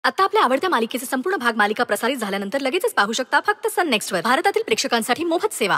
आता आपल्या आवडत्या मालिकेचे संपूर्ण भाग मालिका प्रसारित झाल्यानंतर लगेचच पाहू शकता फक्त सन नेक्स्ट वर. भारतातील प्रेक्षकांसाठी मोफत सेवा.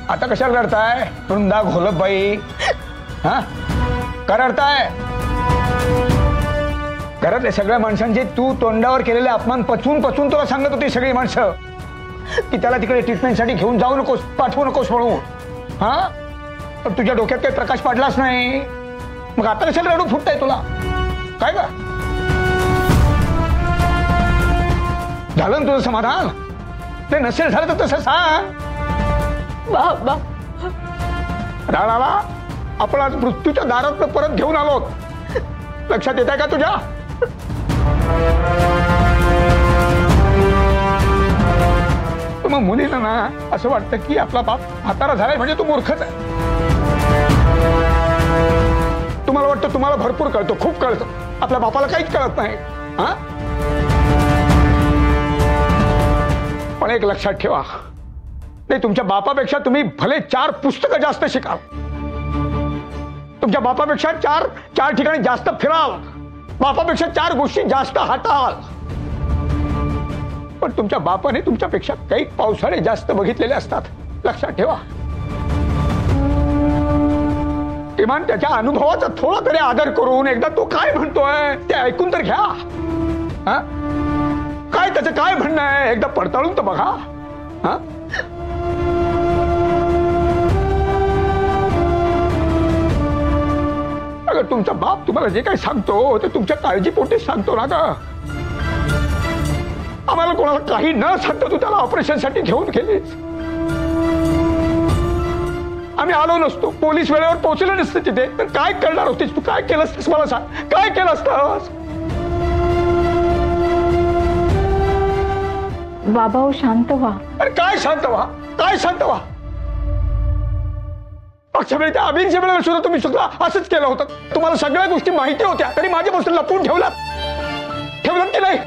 आता कशाला रडताय वृंदा घोलपबाई? हा का रडताय? घरातल्या सगळ्या माणसांचे तू तोंडावर केलेले अपमान पचवून पचवून तुला सांगत होती सगळी माणसं की त्याला तिकडे ट्रीटमेंटसाठी घेऊन जाऊ नकोस, पाठवू नकोस म्हणून. हा पण तुझ्या डोक्यात काही प्रकाश पडलाच नाही. मग आता कशाला रडू फुटताय तुला? काय का झालं ना तुझं समाधान? ते नसेल झालं तर तसं सांग. बाबा राणाला आपण आज मृत्यूच्या दारात परत घेऊन आलो. लक्षात येत आहे का तुझ्या? मग मुलीला ना असं वाटतं की आपला बाप म्हातारा झालाय म्हणजे तू मूर्खच आहे. तुम्हाला वाटतं तुम्हाला भरपूर कळतं, खूप कळतं. आपल्या बापाला काहीच कळत नाही. हा पण एक लक्षात ठेवा, नाही तुमच्या बापापेक्षा तुम्ही भले 4 पुस्तकं जास्त शिकाल, तुमच्या बापापेक्षा चार ठिकाणी जास्त फिराल, बापापेक्षा 4 गोष्टी जास्त हाताल, पण तुमच्या बापाने तुमच्यापेक्षा काही पावसाळे जास्त बघितलेले असतात. लक्षात ठेवा. किमान त्याच्या अनुभवाचा थोडा तरी आदर करून एकदा तो काय म्हणतोय ते ऐकून तर घ्या. हा काय त्याचं काय म्हणणं आहे एकदा पडताळून तर बघा. हा अगर तुमचा बाप तुम्हाला जे काही सांगतो ते तुमच्या काळजीपोटीच सांगतो ना का? आम्हाला कोणाला काही न सांगता तू त्याला ऑपरेशनसाठी घेऊन गेलीस. आम्ही आलो नसतो, पोलीस वेळेवर पोहोचले नसते तिथे तर काय करणार होतीस तू? काय केलं असतंस मला सांग, काय केलं असतंस? बाबा हो शांत व्हा. अरे काय शांत व्हा, काय शांत व्हा? मागच्या वेळी त्या अभिनच्या वेळेला सुद्धा तुम्ही सुद्धा असंच केलं होतं. तुम्हाला सगळ्या गोष्टी माहिती होत्या तरी माझ्यापासून लपवून ठेवलात की नाही?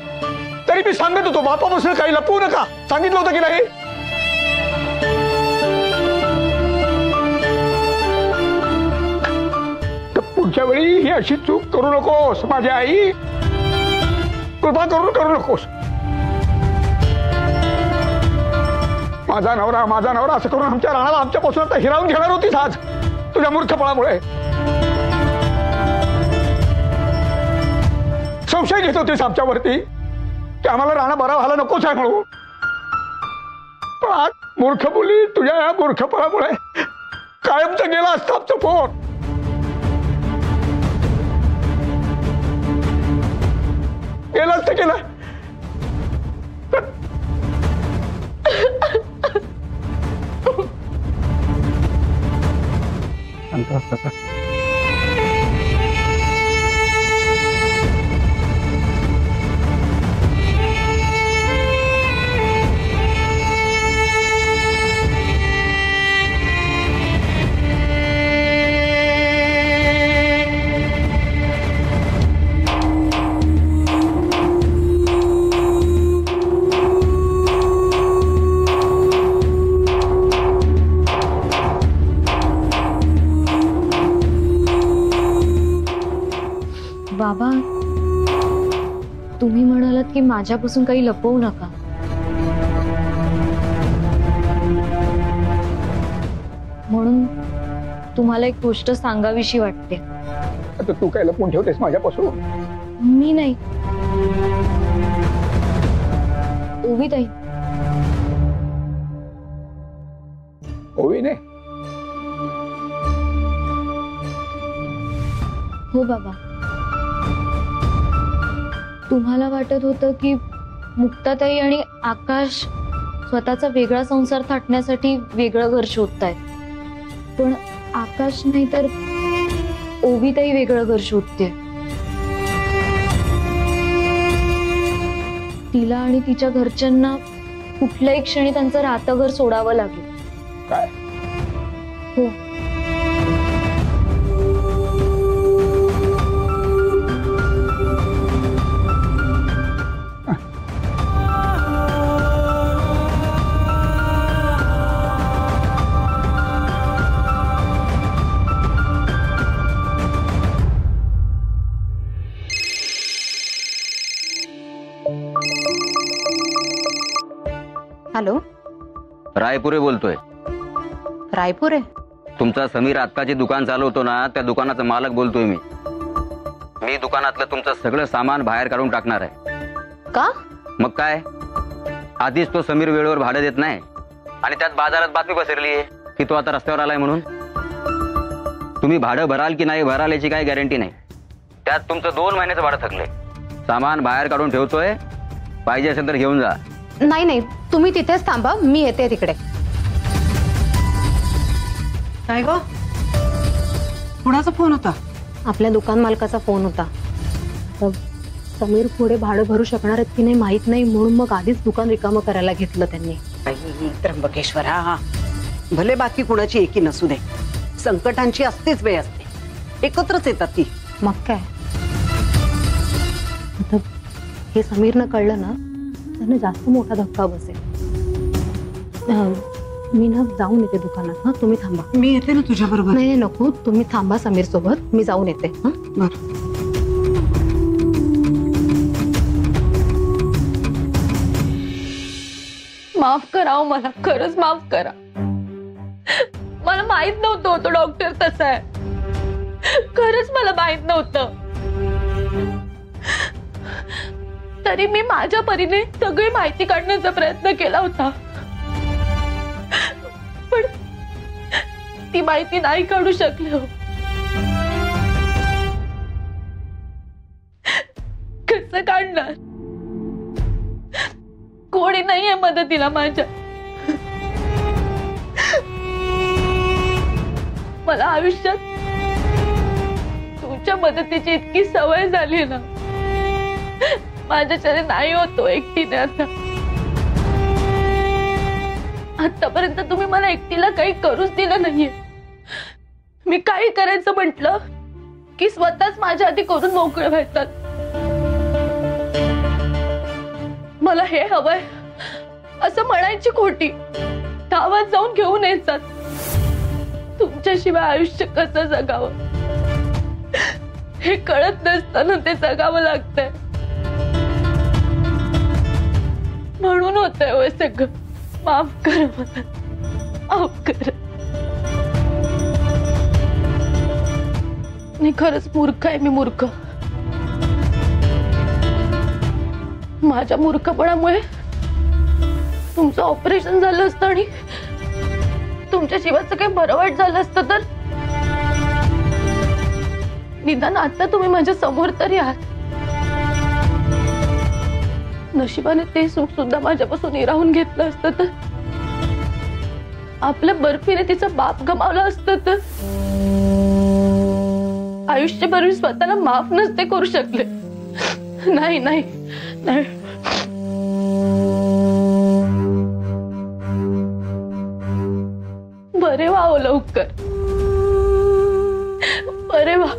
तरी मी सांगत होतो बापापासून काही लपवू नका, सांगितलं होतं की नाही? तर पुढच्या वेळी ही अशी चूक करू नकोस माझी आई. कृपा करू नकोस. माझा नवरा असं करून आमच्या राणाला आमच्यापासून आता हिरावून घेणार होतीस आज तुझ्या मूर्खपणामुळे. संशय घेत होतीस आमच्यावरती की आम्हाला राणा बरा व्हायला नकोच आहे म्हणून. पण आज मूर्ख बोली तुझ्या या मूर्खपणामुळे कायमच गेला असता आमचं पोट. गेलं असतं गेलं. बाबा तुम्ही म्हणालात की माझ्यापासून काही लपवू नका. म्हणून तुम्हाला एक गोष्ट सांगावीशी वाटते. आता तू काय लपून ठेवतेस माझ्यापासून? मी नाही, ओवीताई. ओवी नाही? हो बाबा, तुम्हाला वाटत होतं की मुक्ताताई आणि आकाश स्वतःचा वेगळा संसार थाटण्यासाठी वेगळं घर शोधतायत, पण आकाश नाही तर ओवीताई वेगळं घर शोधते. तिला आणि तिच्या घरच्यांना कुठल्याही क्षणी त्यांचं राहतं घर सोडावं लागेल. काय? हो. हॅलो, रायपुरे बोलतोय. रायपुरे? तुमचा समीर आत्ताचे दुकान चालवतो ना, त्या दुकानाचा मालक बोलतोय मी दुकानातलं तुमचं सगळं सामान बाहेर काढून टाकणार आहे. का? मग काय, आधीच तो समीर वेळेवर भाडं देत नाही आणि त्यात बाजारात बातमी पसरली आहे की तो आता रस्त्यावर आलाय म्हणून. तुम्ही भाडं भराल की नाही भराल याची काही गॅरंटी नाही. त्यात तुमचं 2 महिन्याचं भाडं थकलंय. सामान बाहेर काढून ठेवतोय, पाहिजे असेल तर घेऊन जा. नाही नाही, तुम्ही तिथेच थांबा, मी येते तिकडे. काय गो, कुणाचा फोन होता? आपल्या दुकान मालकाचा फोन होता. समीर पुढे भाडं भरू शकणार आहेत की नाही माहित नाही, म्हणून मग आधीच दुकान रिकामं करायला घेतलं त्यांनी. त्र्यंबकेश्वरा, भले बाकी कुणाची एकी नसू दे, संकटांची असतेच वेळ असते, एकत्रच येतात ती. मग काय, आता हे समीरनं कळलं ना, त्यांना जास्त मोठा धक्का बसेल. मी ना जाऊन येते दुकानात. हा, तुम्ही थांबा. मी येते ना तुझ्या बरोबर. नाही नको, तुम्ही थांबा समीर सोबत, मी जाऊन येते. हा बरं. माफ करा मला, खरंच माफ करा. मला माहित नव्हतं तो डॉक्टर तसा आहे. खरंच मला माहित नव्हतं. तरी मी माझ्या परीने सगळी माहिती काढण्याचा प्रयत्न केला होता, पण ती माहिती नाही काढू शकले हो. कसं काढणार? कोणी नाहीये मदतीला माझ्या. मला आयुष्यात तुमच्या मदतीची इतकी सवय झाली ना, माझ्याच्याने नाही होतो एकटीने. आतापर्यंत तुम्ही मला एकटीला काही करूच दिलं नाहीये. मी काही करायचं म्हटलं की स्वतःच माझ्या आधी करून मोकळे व्हायतात. मला हे हवंय असं म्हणायची खोटी, गावात जाऊन घेऊन यायचात. तुमच्याशिवाय आयुष्य कसं जगावं हे कळत नसताना ते जगावं लागतंय. म्हणून होतंय हो सगळं. माफ करा मला, माफ करा. मी खरंच मूर्ख आहे. मी मूर्ख. माझ्या मूर्खपणामुळे तुमचं ऑपरेशन झालं असतं आणि तुमच्या जीवाचं काही बरं वाईट झालं असतं तर निदान आता तुम्ही माझ्या समोर तरी आहात. नशिबाने ते सुख सुद्धा माझ्यापासून हिरावून घेतलं असतं तर, आपल्या बर्फीने तिचा बाप गमावला असतं तर, आयुष्यभर मी स्वतःला माफ नसते करू शकले. नाही नाही नाही. बरे व्हा लवकर, बरे व्हा.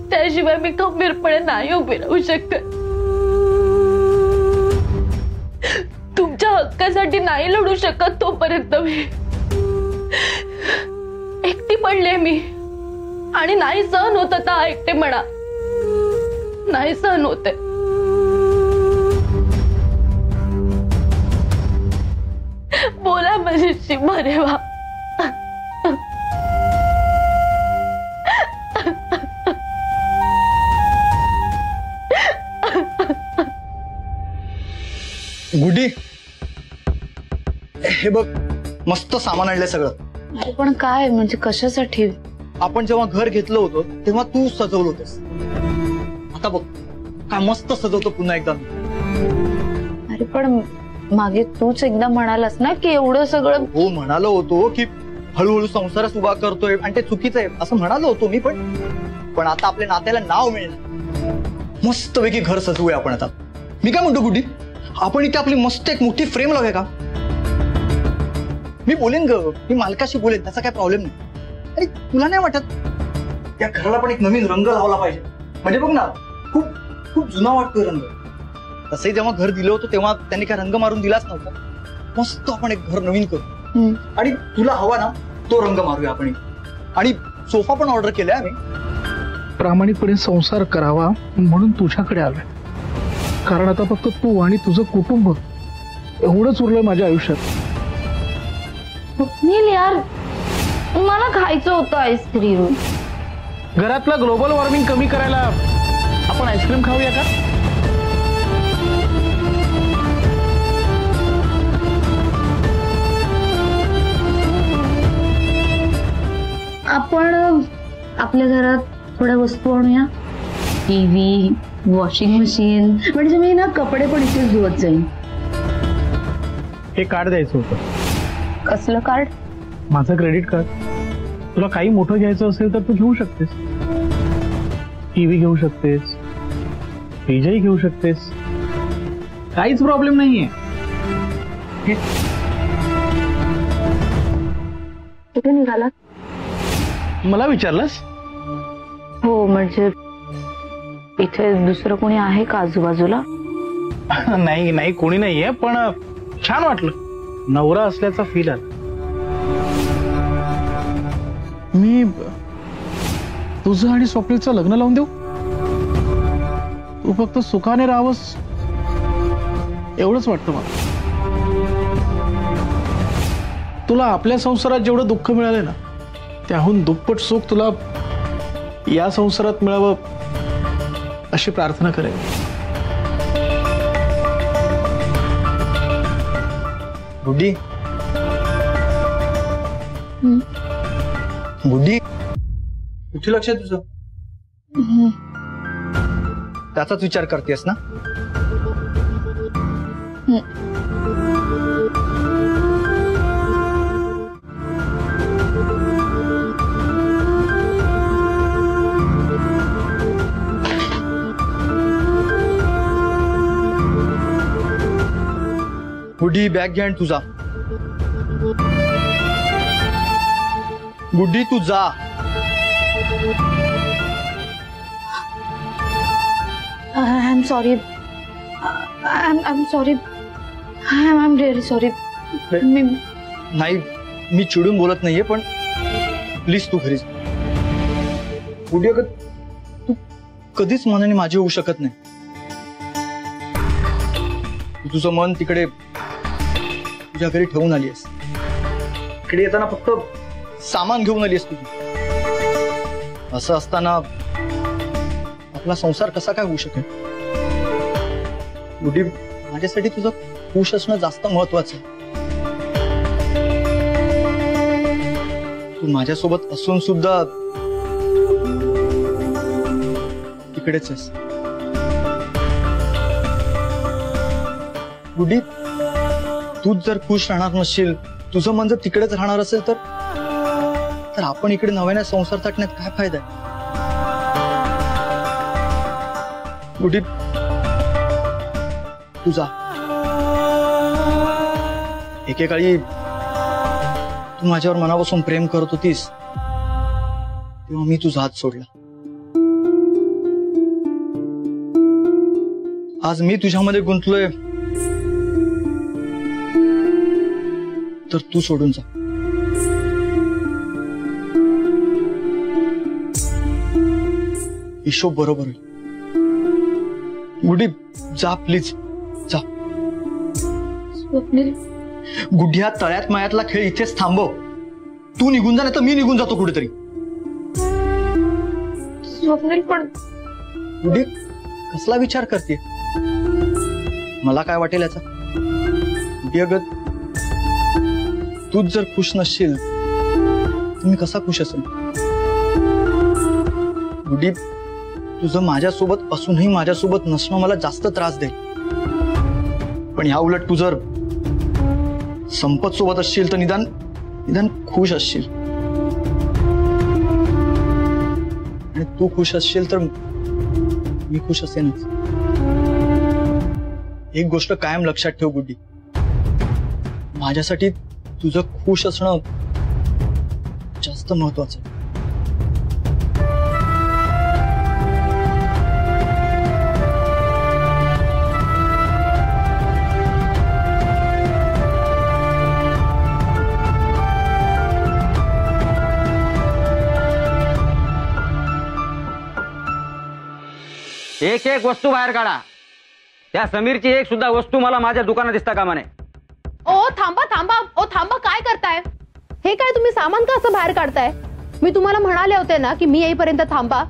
त्याशिवाय मी खंबीरपणे नाही उभी राहू शकत. तुमच्या हक्कासाठी नाही लढू शकत तोपर्यंत मी एकटी पडले. मी आणि नाही सहन होत आता एकटे म्हणा, नाही सहन होते. बोला माझ्याशी, बरे व्हा. गुडी, हे बघ मस्त सामान आणलंय सगळं. अरे पण काय म्हणजे कशासाठी? आपण जेव्हा घर घेतलं होतं तेव्हा तू सजवलं होतस. आता बघ काय मस्त सजवतो पुन्हा एकदा. अरे पण मागे तूच एकदा म्हणालास ना की एवढं सगळं. हो म्हणालो होतो की हळूहळू संसारच उभा करतोय आणि ते चुकीचं आहे असं म्हणालो होतो मी. पण आता आपल्या नात्याला नाव मिळेल. मस्तपैकी घर सजवूया आपण आता. मी काय म्हणतो गुडी, आपण इथे आपली मस्त एक मोठी फ्रेम लावूया का? मी बोलेन ग, मी मालकाशी बोलेन, त्याचा काय प्रॉब्लेम नाही. अरे तुला नाही वाटत त्या घराला पण एक नवीन रंग लावला पाहिजे? म्हणजे बघ ना, खूप खूप जुना वाटतोय रंग. तसंही जेव्हा घर दिलं होतं तेव्हा त्यांनी काय रंग मारून दिलाच नव्हता. मस्त आपण एक घर नवीन करू आणि तुला हवा ना तो रंग मारूया आपण. आणि सोफा पण ऑर्डर केलाय आम्ही. प्रामाणिकपणे संसार करावा म्हणून तुझ्याकडे आलोय. कारण आता फक्त तू आणि तुझं कुटुंब एवढंच उरलंय माझ्या आयुष्यात. स्वप्नील यार, मला खायचं होतं आईस्क्रीम. घरातलं ग्लोबल वॉर्मिंग कमी करायला आपण आईस्क्रीम खाऊया का? आपण आपल्या घरात थोड्या वस्तू आणूया. टीव्ही, वॉशिंग मशीन, म्हणजे मी ना कपडे पण इथे धुवत जाईन. हे कार्ड द्यायचं होतं. कसलं कार्ड? माझं क्रेडिट कार्ड. तुला काही मोठं घ्यायचं असेल तर तू घेऊ शकतेस. टीव्ही घेऊ शकतेस, फ्रीजही घेऊ शकतेस, काहीच प्रॉब्लेम नाहीये. कुठे निघाला? मला विचारलंस? हो म्हणजे इथे दुसरं कोणी आहे का आजूबाजूला? नाही नाही, कोणी नाहीये, पण छान वाटलं. नवरा असल्याचा फील आला. मी तुझं आणि स्वप्नीलचं लग्न लावून देऊ? तू फक्त सुखाने राहावंस एवढंच वाटतं मला. तुला आपल्या संसारात जेवढं दुःख मिळालं ना, त्याहून दुप्पट सुख तुला या संसारात मिळावं अशी प्रार्थना करेन. गुड्डी, गुड्डी, कुठे लक्ष आहे तुझं? त्याचाच विचार करतेस ना? गुड्डी बॅग घ्या आणि तुझा. गुड्डी तू जा. I'm sorry. I'm sorry. I'm really sorry. नाही, मी चिडून बोलत नाहीये, पण प्लीज तू घरी जा. गुड्डी, अगं तू कधीच मनाने माझी होऊ शकत नाही. तुझं मन तिकडे तुझ्या घरी ठेवून आली आहेस. इकडे येताना फक्त सामान घेऊन आली आहेस तुझी. असं असताना आपला संसार कसा काय होऊ शकेल? गुड्डी, माझ्यासाठी तुझं खुश असणं जास्त महत्वाचं आहे. तू माझ्यासोबत असून सुद्धा तिकडेच आहेस. गुड्डी, तूच जर खुश राहणार नसशील, तुझं मन जर तिकडेच राहणार असेल तर आपण इकडे नव्याने संसार थाटण्यात काय फायदा आहे? गुड्डी, तू जा. एकेकाळी तू माझ्यावर मनापासून प्रेम करत होतीस तेव्हा मी तुझा हात सोडला. आज मी तुझ्यामध्ये गुंतलोय तर तू सोडून जा. हिशोब बरोबर होईल. गुड्डी, जा प्लीज जा. स्वप्नील, गुड्डी, हा तळ्यात मळ्यातला खेळ इथेच थांबव. तू निघून जा, नाही तर मी निघून जातो कुठेतरी. स्वप्नील पण. गुड्डी, कसला विचार करते? मला काय वाटेल याचा? गुडी अगं तूच जर खुश नसशील तर मी कसा खुश असेल? गुडी तुझं माझ्यासोबत असूनही माझ्यासोबत नसणं मला जास्त त्रास देईल, पण ह्या उलट तू जर संपत सोबत असशील तर निदान निदान खुश असशील, आणि तू खुश असशील तर मी खुश असेनच. एक गोष्ट कायम लक्षात ठेव गुड्डी, माझ्यासाठी तुझं खुश असणं जास्त महत्वाचं आहे. एक एक वस्तू बाहेर काढा. त्या समीरची एक सुद्धा वस्तू मला माझ्या दुकानात दिसता कामा नये. ओ थांबा थांबा, ओ थांबा, काय करताय हे? काय तुम्ही सामान का असं बाहेर काढताय? मी तुम्हाला म्हणाले होते ना की मी येईपर्यंत थांबा,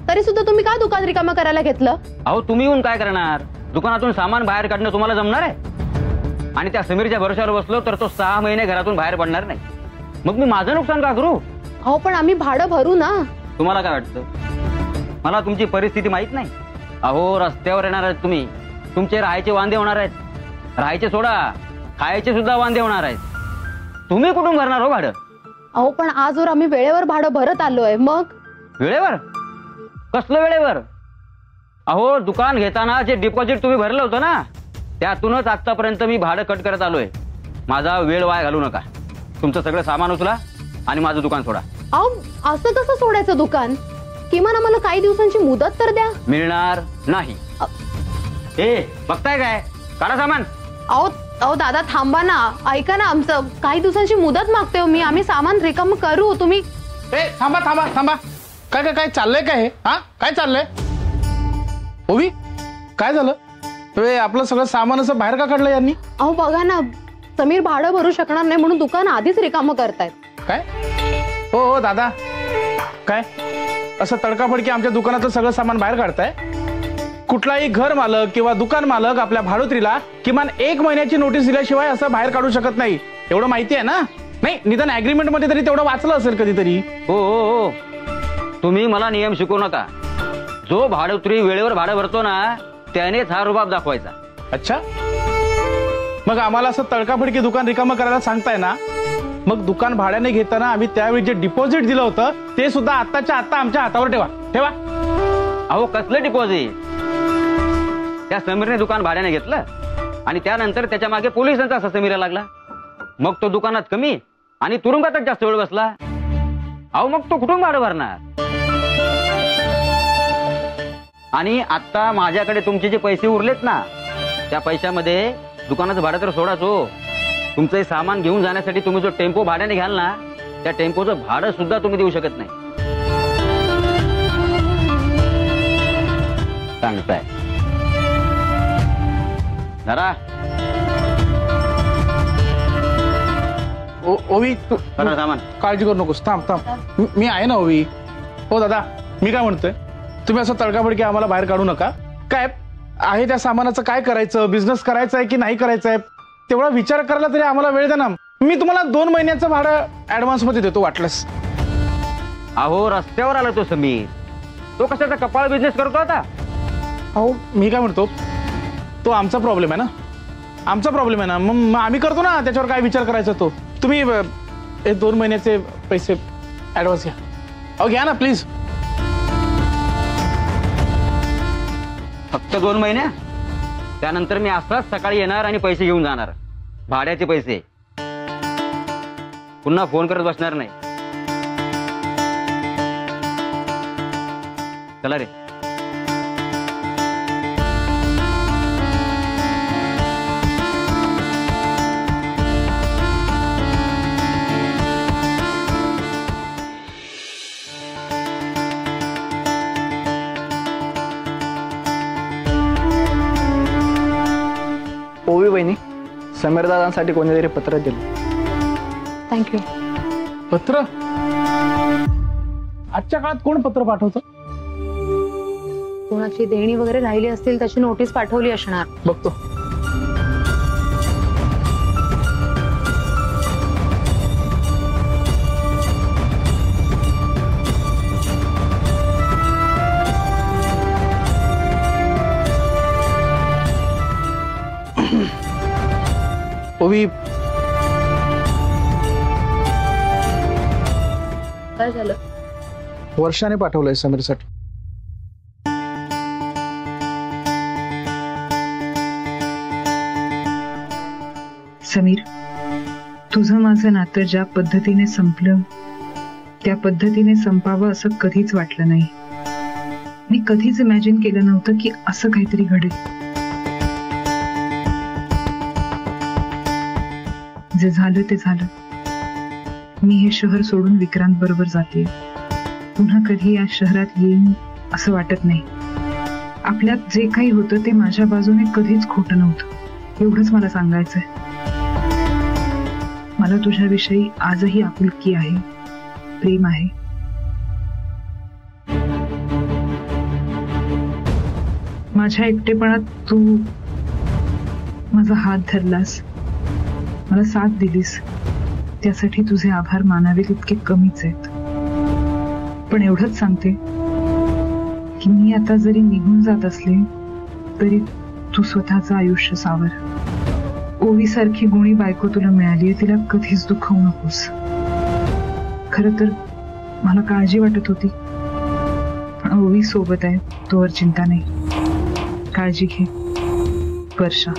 तरी सुद्धा तुम्ही का दुकान रिकामं करायला घेतलं? अहो तुम्ही येऊन काय करणार? दुकानातून सामान बाहेर काढणं तुम्हाला जमणार आहे? आणि त्या समीरच्या भरोश्यावर बसलो तर तो 6 महिने घरातून बाहेर पडणार नाही. मग मी माझं नुकसान का करू? अहो पण आम्ही भाडं भरू ना. तुम्हाला काय वाटतं मला तुमची परिस्थिती माहित नाही? अहो रस्त्यावर येणार आहेत तुम्ही, तुमचे राहायचे वांदे होणार आहेत. राहायचे सोडा, खायचे सुद्धा वांदे होणार आहेत. तुम्ही कुठून भरणार हो भाडं? अहो पण आजवर आम्ही वेळेवर भाडं भरत आलोय. मग वेळेवर? कसलं वेळेवर? अहो दुकान घेताना जे डिपॉझिट तुम्ही भरलं होतं ना, त्यातूनच आतापर्यंत मी भाडं कट करत आलोय. माझा वेळ वाया घालू नका. तुमचं सगळं सामान उचला आणि माझं दुकान सोडा. अहो असं कसं सोडायचं दुकान? किमान आम्हाला काही दिवसांची मुदत तर द्या. मिळणार नाही. ए बघताय काय? काढा सामान. अहो अहो दादा थांबा ना, ऐका ना, आमचं काही दिवसांची मुदत मागते हो मी. आम्ही सामान रिकामं करू. तुम्ही थांबा थांबा थांबा. काय काय काय चाललंय काय हे? हा काय चाललंय? ओवी काय झालं? आपलं सगळं सामान असं बाहेर का काढलं यांनी? अहो बघा ना, समीर भाडं भरू शकणार नाही म्हणून दुकान आधीच रिकामं करतायत. काय? हो हो दादा, काय असं तडकाफडकी आमच्या दुकानातलं सगळं सामान बाहेर काढताय? कुठलाही घर मालक किंवा दुकान मालक आपल्या भाडोत्रीला किमान 1 महिन्याची नोटीस दिल्याशिवाय असं बाहेर काढू शकत नाही. एवढं माहिती आहे ना? नाही निदान अग्रीमेंट मध्ये तरी तेवढं वाचलं असेल कधीतरी. हो हो हो, तुम्ही मला नियम शिकवू नका. जो भाडोत्री वेळेवर भाडं भरतो ना त्यानेच हा रुबाब दाखवायचा. अच्छा, मग आम्हाला असं तडकाफडकी दुकान रिकामं करायला सांगताय ना? मग दुकान भाड्याने घेताना आम्ही त्यावेळी जे डिपॉझिट दिलं होतं ते सुद्धा आत्ताच्या आत्ता आमच्या हातावर ठेवा. ठेवा. अहो कसलं डिपॉझिट? त्या समीरने दुकान भाड्याने घेतलं आणि त्यानंतर त्याच्या मागे पोलिसांचा असा समीरा लागला. मग तो दुकानात कमी आणि तुरुंगातच जास्त वेळ बसला. अहो मग तो कुठून भाडं भरणार? आणि आता माझ्याकडे तुमचे जे पैसे उरलेत ना, त्या पैशामध्ये दुकानाचं भाडं तर सोडाच हो. तुमचं हे सामान घेऊन जाण्यासाठी तुम्ही जो टेम्पो भाड्याने घ्याल ना, त्या टेम्पोचं भाडं सुद्धा तुम्ही देऊ शकत नाही. सांगताय जरा ओवी तू सामान काळजी करू नकोस. थांब थांब, मी आहे ना ओवी. हो दादा, मी काय म्हणतोय, तुम्ही असं तडकाफडकी आम्हाला बाहेर काढू नका. काय आहे त्या सामानाचं काय करायचं, बिझनेस करायचा आहे की नाही करायचं आहे तेवढा विचार करायला तरी आम्हाला वेळ द्या ना. मी तुम्हाला 2 महिन्याचं भाडं ऍडव्हान्स मध्ये देतो वाटलंस. अहो रस्त्यावर आला तो समीर, तो कशाचा कपाळ बिझनेस करतो आता? अहो मी काय म्हणतो, तो आमचा प्रॉब्लेम आहे ना, आमचा प्रॉब्लेम आहे ना. मग आम्ही करतो ना, त्याच्यावर काय विचार करायचा तो. तुम्ही हे 2 महिन्याचे पैसे ऍडव्हान्स घ्या. अहो घ्या ना प्लीज. फक्त 2 महिने? त्यानंतर मी असाच सकाळी येणार आणि पैसे घेऊन जाणार. भाड्याचे पैसे. पुन्हा फोन करत बसणार नाही. चला रे. ओवी बहिणी, समीर दादांसाठी कोणीतरी पत्र दिलं. थँक्यू. पत्र? आजच्या काळात कोण पत्र पाठवतं? कोणाची देणी वगैरे राहिली असतील त्याची नोटीस पाठवली असणार. बघतो. ओवी, काय झालं? वर्षाने पाठवलंय समीरसाठी. समीर, तुझं माझं नातं ज्या पद्धतीने संपलं त्या पद्धतीने संपावं असं कधीच वाटलं नाही. मी कधीच इमॅजिन केलं नव्हतं की असं काहीतरी घडेल. जे झालं ते झालं. मी हे शहर सोडून विक्रांत बरोबर जाते. पुन्हा कधी या शहरात येईन असं वाटत नाही. आपल्यात जे काही होतं ते माझ्या बाजूने कधीच खोटं नव्हतं, एवढंच मला सांगायचंय. मला तुझ्याविषयी आजही आपुलकी आहे, प्रेम आहे. माझ्या एकटेपणात तू माझा हात धरलास, मला साथ दिलीस, त्यासाठी तुझे आभार मानावे तितके कमीच आहेत. पण एवढंच सांगते की मी आता जरी निघून जात असले तरी तू स्वतःचं आयुष्य सावर. ओवी सारखी गुणी बायको तुला मिळालीये, तिला कधीच दुखवू नकोस. खरं तर मला काळजी वाटत होती, पण ओवी सोबत आहे तोवर चिंता नाही. काळजी घे वर्षा.